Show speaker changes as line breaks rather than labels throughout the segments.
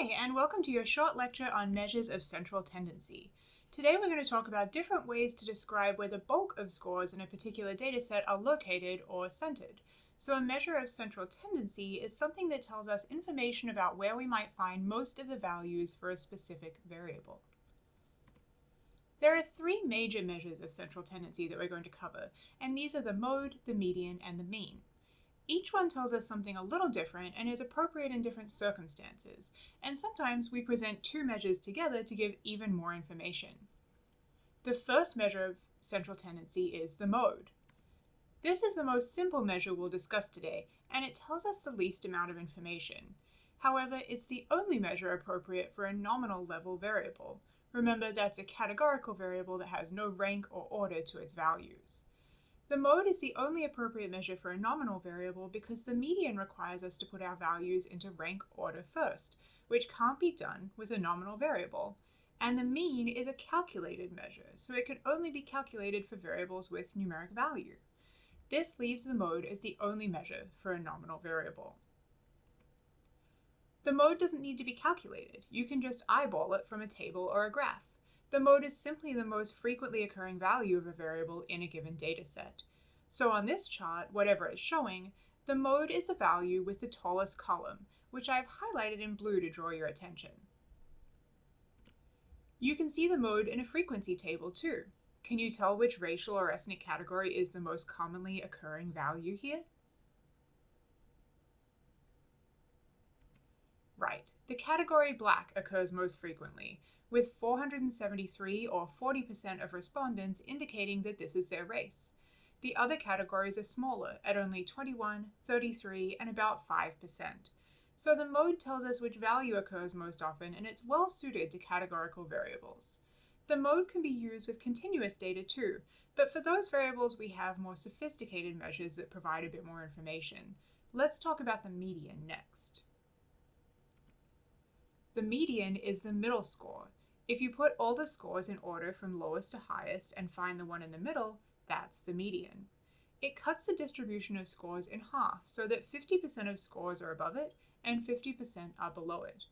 Hi, and welcome to your short lecture on measures of central tendency. Today we're going to talk about different ways to describe where the bulk of scores in a particular dataset are located or centered. So a measure of central tendency is something that tells us information about where we might find most of the values for a specific variable. There are three major measures of central tendency that we're going to cover, and these are the mode, the median, and the mean. Each one tells us something a little different and is appropriate in different circumstances, and sometimes we present two measures together to give even more information. The first measure of central tendency is the mode. This is the most simple measure we'll discuss today, and it tells us the least amount of information. However, it's the only measure appropriate for a nominal level variable. Remember, that's a categorical variable that has no rank or order to its values. The mode is the only appropriate measure for a nominal variable because the median requires us to put our values into rank order first, which can't be done with a nominal variable. And the mean is a calculated measure, so it can only be calculated for variables with numeric value. This leaves the mode as the only measure for a nominal variable. The mode doesn't need to be calculated. You can just eyeball it from a table or a graph. The mode is simply the most frequently occurring value of a variable in a given dataset. So on this chart, whatever it's showing, the mode is the value with the tallest column, which I've highlighted in blue to draw your attention. You can see the mode in a frequency table too. Can you tell which racial or ethnic category is the most commonly occurring value here? Right, the category Black occurs most frequently, with 473 or 40% of respondents indicating that this is their race. The other categories are smaller, at only 21, 33, and about 5%. So the mode tells us which value occurs most often, and it's well suited to categorical variables. The mode can be used with continuous data too, but for those variables we have more sophisticated measures that provide a bit more information. Let's talk about the median next. The median is the middle score. If you put all the scores in order from lowest to highest and find the one in the middle, that's the median. It cuts the distribution of scores in half so that 50% of scores are above it and 50% are below it.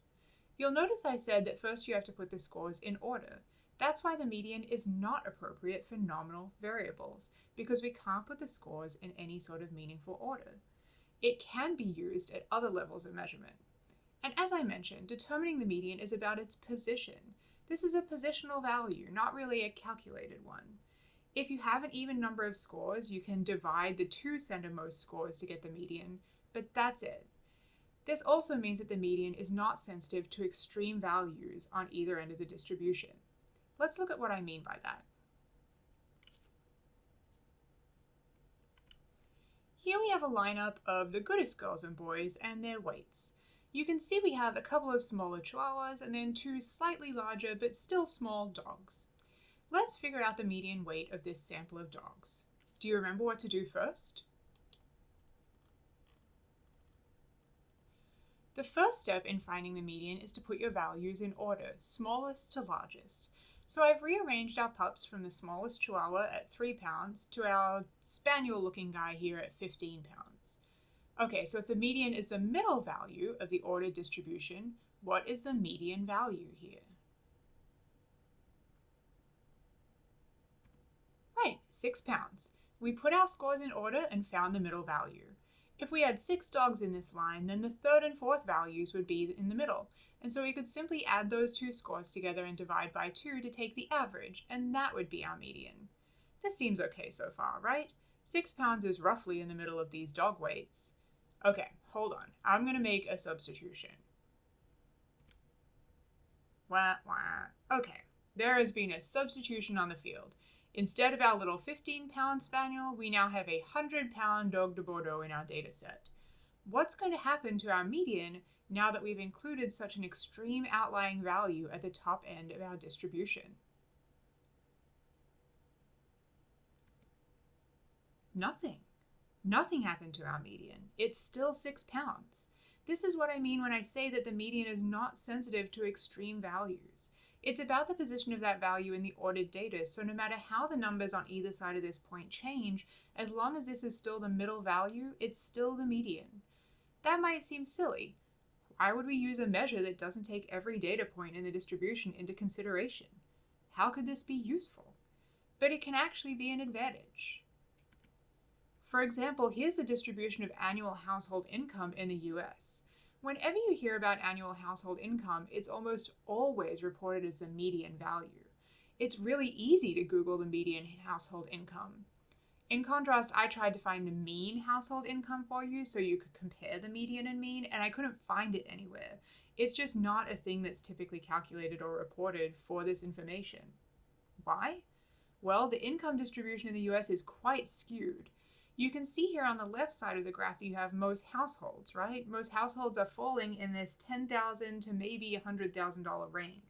You'll notice I said that first you have to put the scores in order. That's why the median is not appropriate for nominal variables, because we can't put the scores in any sort of meaningful order. It can be used at other levels of measurement. And as I mentioned, determining the median is about its position. This is a positional value, not really a calculated one. If you have an even number of scores, you can divide the two centermost scores to get the median, but that's it. This also means that the median is not sensitive to extreme values on either end of the distribution. Let's look at what I mean by that. Here we have a lineup of the goodest girls and boys and their weights. You can see we have a couple of smaller chihuahuas and then two slightly larger but still small dogs. Let's figure out the median weight of this sample of dogs. Do you remember what to do first? The first step in finding the median is to put your values in order, smallest to largest. So I've rearranged our pups from the smallest chihuahua at 3 pounds to our spaniel looking guy here at 15 pounds. Okay, so if the median is the middle value of the ordered distribution, what is the median value here? Right, 6 pounds. We put our scores in order and found the middle value. If we had 6 dogs in this line, then the third and fourth values would be in the middle, and so we could simply add those two scores together and divide by 2 to take the average, and that would be our median. This seems okay so far, right? 6 pounds is roughly in the middle of these dog weights. Okay, hold on. I'm going to make a substitution. Wah, wah. Okay, there has been a substitution on the field. Instead of our little 15-pound spaniel, we now have a 100-pound dog de Bordeaux in our data set. What's going to happen to our median now that we've included such an extreme outlying value at the top end of our distribution? Nothing. Nothing happened to our median. It's still 6 pounds. This is what I mean when I say that the median is not sensitive to extreme values. It's about the position of that value in the ordered data, so no matter how the numbers on either side of this point change, as long as this is still the middle value, it's still the median. That might seem silly. Why would we use a measure that doesn't take every data point in the distribution into consideration? How could this be useful? But it can actually be an advantage. For example, here's the distribution of annual household income in the US. Whenever you hear about annual household income, it's almost always reported as the median value. It's really easy to Google the median household income. In contrast, I tried to find the mean household income for you so you could compare the median and mean, and I couldn't find it anywhere. It's just not a thing that's typically calculated or reported for this information. Why? Well, the income distribution in the US is quite skewed. You can see here on the left side of the graph that you have most households, right? Most households are falling in this $10,000 to maybe $100,000 range.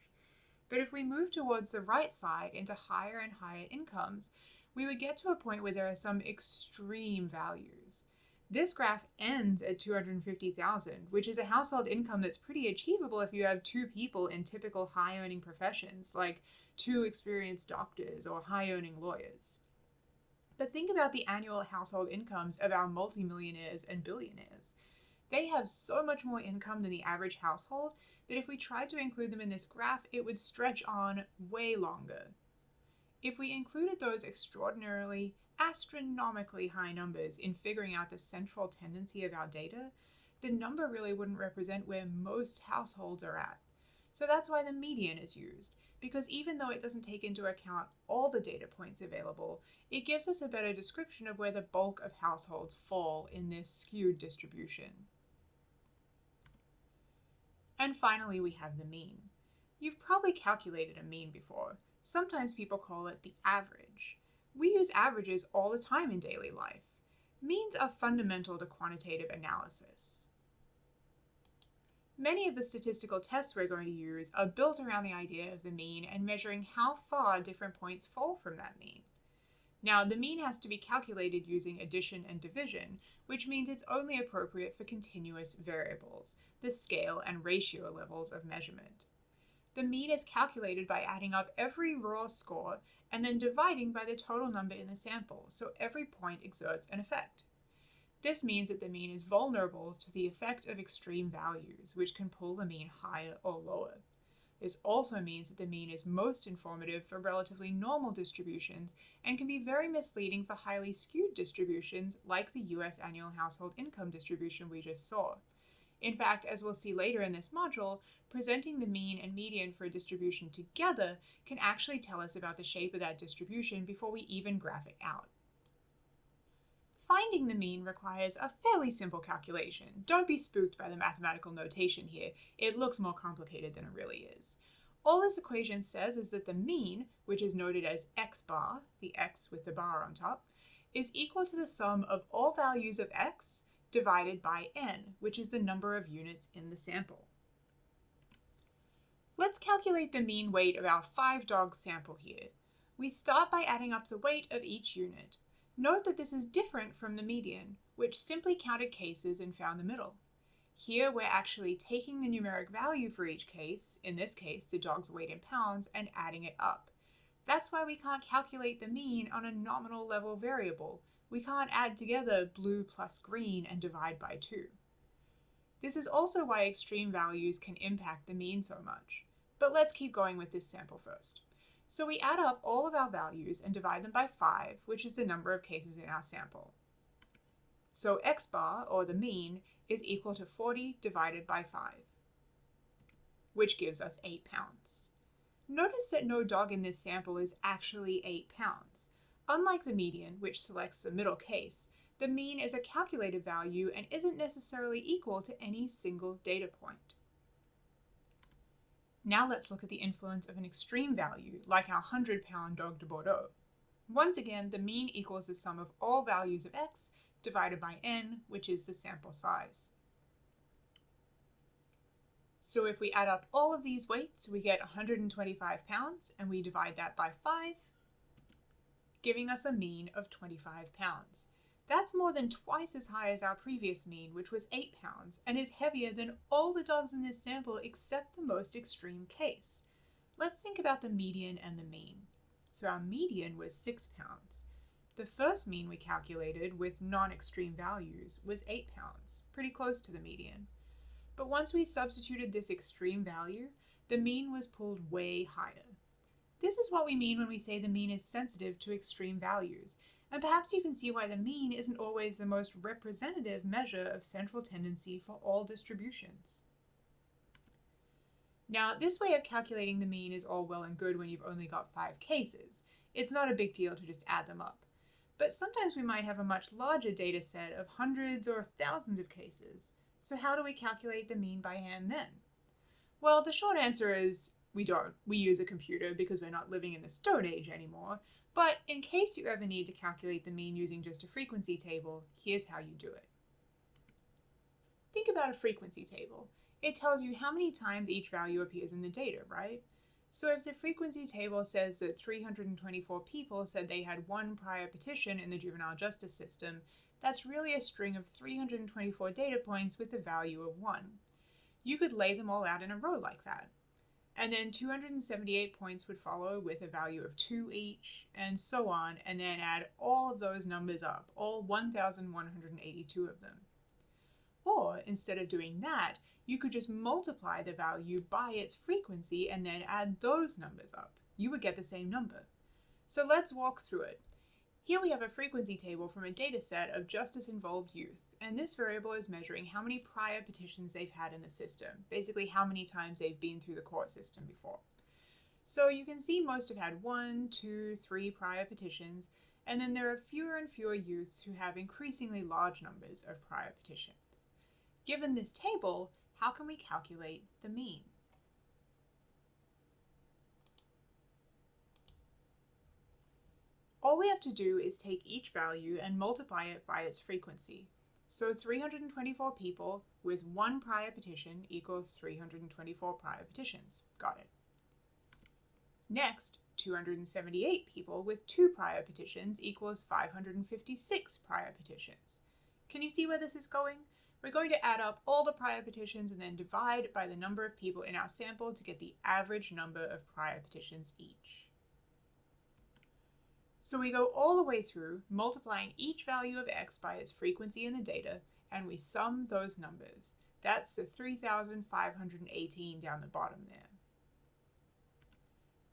But if we move towards the right side into higher and higher incomes, we would get to a point where there are some extreme values. This graph ends at $250,000, which is a household income that's pretty achievable if you have two people in typical high-earning professions, like two experienced doctors or high-earning lawyers. But think about the annual household incomes of our multimillionaires and billionaires. They have so much more income than the average household that if we tried to include them in this graph, it would stretch on way longer. If we included those extraordinarily, astronomically high numbers in figuring out the central tendency of our data, the number really wouldn't represent where most households are at. So that's why the median is used, because even though it doesn't take into account all the data points available, it gives us a better description of where the bulk of households fall in this skewed distribution. And finally, we have the mean. You've probably calculated a mean before. Sometimes people call it the average. We use averages all the time in daily life. Means are fundamental to quantitative analysis. Many of the statistical tests we're going to use are built around the idea of the mean and measuring how far different points fall from that mean. Now, the mean has to be calculated using addition and division, which means it's only appropriate for continuous variables, the scale and ratio levels of measurement. The mean is calculated by adding up every raw score and then dividing by the total number in the sample, so every point exerts an effect. This means that the mean is vulnerable to the effect of extreme values, which can pull the mean higher or lower. This also means that the mean is most informative for relatively normal distributions and can be very misleading for highly skewed distributions like the US annual household income distribution we just saw. In fact, as we'll see later in this module, presenting the mean and median for a distribution together can actually tell us about the shape of that distribution before we even graph it out. Finding the mean requires a fairly simple calculation. Don't be spooked by the mathematical notation here. It looks more complicated than it really is. All this equation says is that the mean, which is noted as x bar, the x with the bar on top, is equal to the sum of all values of x divided by n, which is the number of units in the sample. Let's calculate the mean weight of our 5-dog sample here. We start by adding up the weight of each unit. Note that this is different from the median, which simply counted cases and found the middle. Here we're actually taking the numeric value for each case, in this case the dog's weight in pounds, and adding it up. That's why we can't calculate the mean on a nominal level variable. We can't add together blue plus green and divide by 2. This is also why extreme values can impact the mean so much. But let's keep going with this sample first. So we add up all of our values and divide them by 5, which is the number of cases in our sample. So x bar, or the mean, is equal to 40 divided by 5, which gives us 8 pounds. Notice that no dog in this sample is actually 8 pounds. Unlike the median, which selects the middle case, the mean is a calculated value and isn't necessarily equal to any single data point. Now let's look at the influence of an extreme value, like our 100-pound dog de Bordeaux. Once again, the mean equals the sum of all values of x divided by n, which is the sample size. So if we add up all of these weights, we get 125 pounds, and we divide that by 5, giving us a mean of 25 pounds. That's more than twice as high as our previous mean, which was 8 pounds, and is heavier than all the dogs in this sample except the most extreme case. Let's think about the median and the mean. So our median was 6 pounds. The first mean we calculated with non-extreme values was 8 pounds, pretty close to the median. But once we substituted this extreme value, the mean was pulled way higher. This is what we mean when we say the mean is sensitive to extreme values, and perhaps you can see why the mean isn't always the most representative measure of central tendency for all distributions. Now, this way of calculating the mean is all well and good when you've only got 5 cases. It's not a big deal to just add them up. But sometimes we might have a much larger data set of hundreds or thousands of cases. So how do we calculate the mean by hand then? Well, the short answer is we don't. We use a computer because we're not living in the Stone Age anymore. But in case you ever need to calculate the mean using just a frequency table, here's how you do it. Think about a frequency table. It tells you how many times each value appears in the data, right? So if the frequency table says that 324 people said they had one prior petition in the juvenile justice system, that's really a string of 324 data points with the value of 1. You could lay them all out in a row like that. And then 278 points would follow with a value of 2 each, and so on, and then add all of those numbers up, all 1,182 of them. Or, instead of doing that, you could just multiply the value by its frequency and then add those numbers up. You would get the same number. So let's walk through it. Here we have a frequency table from a data set of justice-involved youth, and this variable is measuring how many prior petitions they've had in the system, basically how many times they've been through the court system before. So you can see most have had 1, 2, 3 prior petitions, and then there are fewer and fewer youths who have increasingly large numbers of prior petitions. Given this table, how can we calculate the mean? All we have to do is take each value and multiply it by its frequency. So 324 people with 1 prior petition equals 324 prior petitions. Got it. Next, 278 people with 2 prior petitions equals 556 prior petitions. Can you see where this is going? We're going to add up all the prior petitions and then divide by the number of people in our sample to get the average number of prior petitions each. So we go all the way through, multiplying each value of x by its frequency in the data, and we sum those numbers. That's the 3,518 down the bottom there.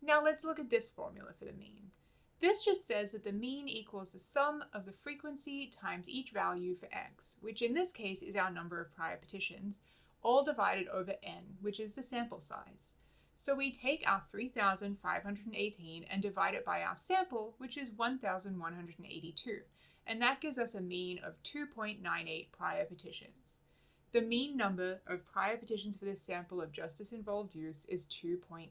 Now let's look at this formula for the mean. This just says that the mean equals the sum of the frequency times each value for x, which in this case is our number of prior petitions, all divided over n, which is the sample size. So we take our 3,518 and divide it by our sample, which is 1,182, and that gives us a mean of 2.98 prior petitions. The mean number of prior petitions for this sample of justice-involved youths is 2.98.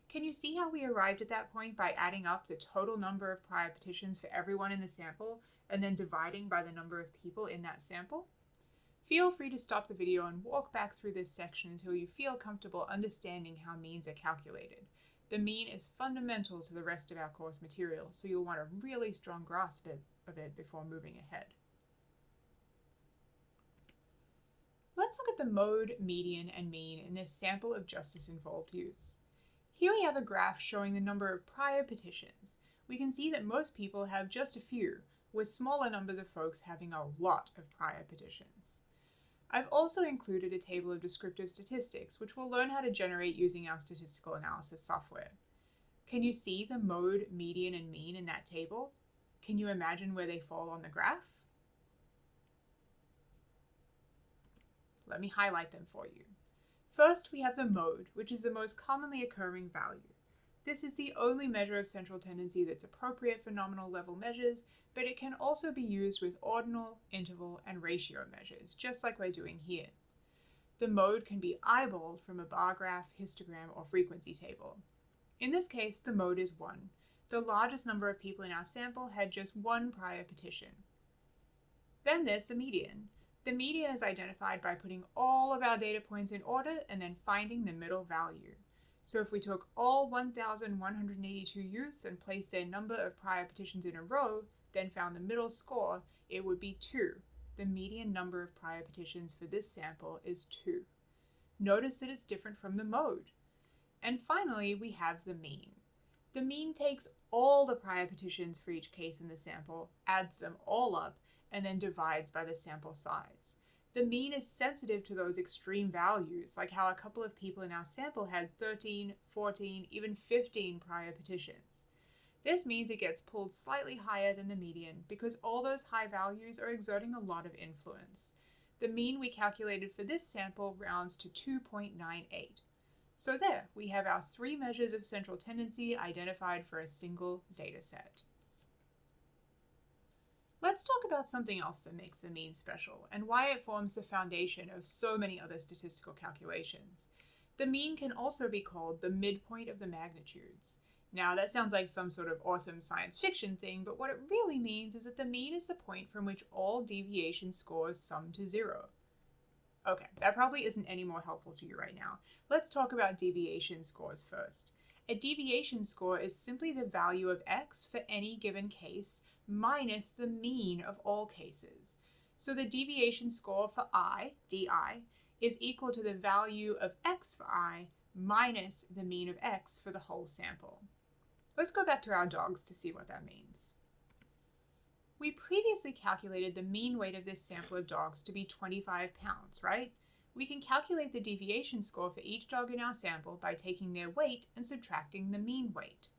Can you see how we arrived at that point by adding up the total number of prior petitions for everyone in the sample and then dividing by the number of people in that sample? Feel free to stop the video and walk back through this section until you feel comfortable understanding how means are calculated. The mean is fundamental to the rest of our course material, so you'll want a really strong grasp of it before moving ahead. Let's look at the mode, median, and mean in this sample of justice-involved youths. Here we have a graph showing the number of prior petitions. We can see that most people have just a few, with smaller numbers of folks having a lot of prior petitions. I've also included a table of descriptive statistics, which we'll learn how to generate using our statistical analysis software. Can you see the mode, median, and mean in that table? Can you imagine where they fall on the graph? Let me highlight them for you. First, we have the mode, which is the most commonly occurring value. This is the only measure of central tendency that's appropriate for nominal level measures, but it can also be used with ordinal, interval, and ratio measures, just like we're doing here. The mode can be eyeballed from a bar graph, histogram, or frequency table. In this case, the mode is 1. The largest number of people in our sample had just 1 prior petition. Then there's the median. The median is identified by putting all of our data points in order and then finding the middle value. So if we took all 1,182 youths and placed their number of prior petitions in a row, then found the middle score, it would be 2. The median number of prior petitions for this sample is 2. Notice that it's different from the mode. And finally, we have the mean. The mean takes all the prior petitions for each case in the sample, adds them all up, and then divides by the sample size. The mean is sensitive to those extreme values, like how a couple of people in our sample had 13, 14, even 15 prior petitions. This means it gets pulled slightly higher than the median because all those high values are exerting a lot of influence. The mean we calculated for this sample rounds to 2.98. So there, we have our 3 measures of central tendency identified for a single data set. Let's talk about something else that makes the mean special and why it forms the foundation of so many other statistical calculations. The mean can also be called the midpoint of the magnitudes. Now, that sounds like some sort of awesome science fiction thing, but what it really means is that the mean is the point from which all deviation scores sum to 0. Okay, that probably isn't any more helpful to you right now. Let's talk about deviation scores first. A deviation score is simply the value of x for any given case minus the mean of all cases. So the deviation score for I, di, is equal to the value of x for I minus the mean of x for the whole sample. Let's go back to our dogs to see what that means. We previously calculated the mean weight of this sample of dogs to be 25 pounds, right? We can calculate the deviation score for each dog in our sample by taking their weight and subtracting the mean weight.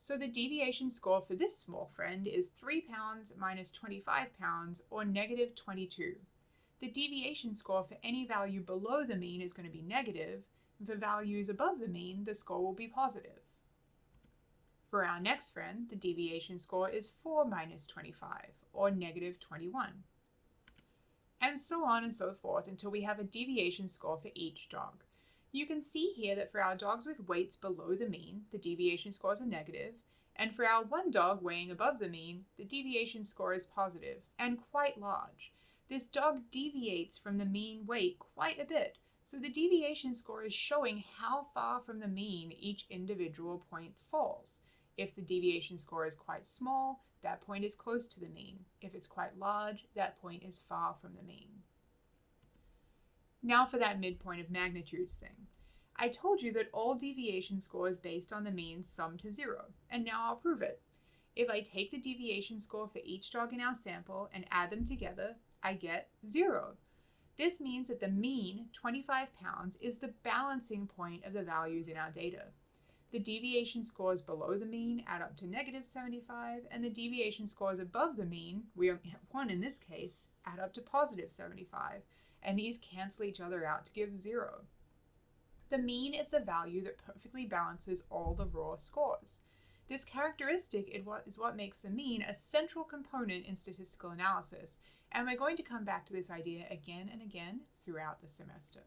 So the deviation score for this small friend is 3 pounds minus 25 pounds, or negative 22. The deviation score for any value below the mean is going to be negative, and for values above the mean, the score will be positive. For our next friend, the deviation score is 4 minus 25, or negative 21. And so on and so forth until we have a deviation score for each dog. You can see here that for our dogs with weights below the mean, the deviation scores are negative, and for our one dog weighing above the mean, the deviation score is positive, and quite large. This dog deviates from the mean weight quite a bit, so the deviation score is showing how far from the mean each individual point falls. If the deviation score is quite small, that point is close to the mean. If it's quite large, that point is far from the mean. Now for that midpoint of magnitudes thing. I told you that all deviation scores based on the mean sum to 0, and now I'll prove it. If I take the deviation score for each dog in our sample and add them together, I get 0. This means that the mean, 25 pounds, is the balancing point of the values in our data. The deviation scores below the mean add up to negative 75, and the deviation scores above the mean, we only have one in this case, add up to positive 75, and these cancel each other out to give 0. The mean is the value that perfectly balances all the raw scores. This characteristic is what makes the mean a central component in statistical analysis, and we're going to come back to this idea again and again throughout the semester.